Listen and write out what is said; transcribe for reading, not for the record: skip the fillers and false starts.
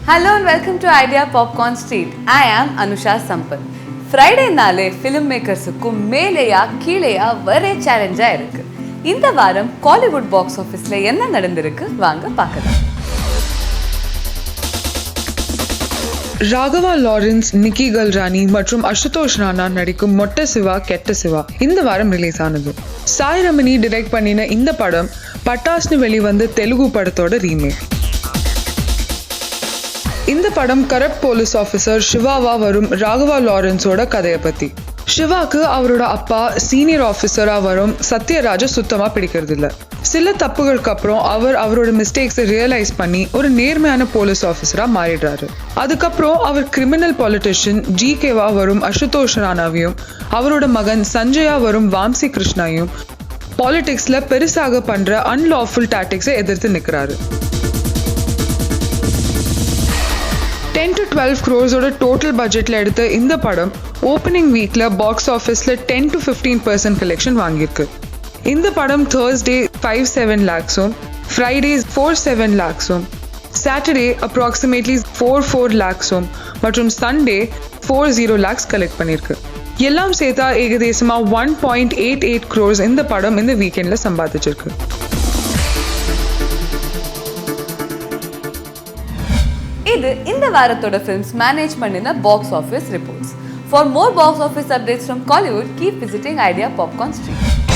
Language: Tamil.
Hello and welcome to Idea Popcorn Street. I am Anusha Sampath. Friday நாளே ஃபிலிம் மேக்கர்ஸுக்கும் மேலேயா கீழேயா ஒரே சேலஞ்சா இருக்கு. இந்த வாரம் காலிவுட் பாக்ஸ் ஆஃபீஸ்ல என்ன நடந்திருக்கு வாங்க பார்க்கலாம். ராகவா லாரன்ஸ், நிக்கி கல்ரானி மற்றும் அசுதோஷ் ராணா நடிக்கும் மொட்டை சிவா கெட்ட சிவா இந்த வாரம் ரிலீஸ் ஆனது. சாய் ரமணி டைரக்ட் பண்ணின இந்த படம் பட்டாஸ்னு வெளிவந்த தெலுங்கு படத்தோட ரீமேக். இந்த படம் கரப்ட் போலீஸ் ஆஃபீஸர் சிவாவா வரும் ராகவா லாரன்ஸோட கதையை பத்தி. சிவாக்கு அவரோட அப்பா சீனியர் ஆஃபீஸரா வரும் சத்யராஜ சுத்தமா பிடிக்கிறது இல்ல. சில தப்புகளுக்கு அப்புறம் அவரோட மிஸ்டேக்ஸை ரியலைஸ் பண்ணி ஒரு நேர்மையான போலீஸ் ஆஃபீஸரா மாறிடுறாரு. அதுக்கப்புறம் அவர் கிரிமினல் பாலிட்டிஷியன் ஜிகேவா வரும் அசுதோஷ் ராணாவையும் அவரோட மகன் சஞ்சயா வரும் வாம்சி கிருஷ்ணாவையும் பாலிடிக்ஸ்ல பெருசாக பண்ற அன்லாஃபுல் டாக்டிக்ஸை எதிர்த்து நிற்கிறாரு. 10 to 12 crores ஓட டோட்டல் பட்ஜெட்ல எடுத்த இந்த படம் ஓப்பனிங் வீக்ல பாக்ஸ் ஆஃபீஸ்ல 10 to 15% கலெக்ஷன் வாங்கியிருக்கு. இந்த படம் Thursday 5-7 lakhs-உம், Friday 4-7 lakhs-உம், Saturday approximately 4 lakhs-உம் மற்றும் Sunday 40 lakhs கலெக்ட் பண்ணிருக்கு. எல்லாம் சேர்த்தா ஏகதேசமா 1.88 crores இந்த படம் இந்த வீக்கெண்ட்ல சம்பாதிச்சிருக்கு. இது இந்த வாரத்தோட ஃபிலிம்ஸ் மேனேஜ் பண்ணின box office reports. For more box office updates from Collywood, keep visiting Idea Popcorn Street.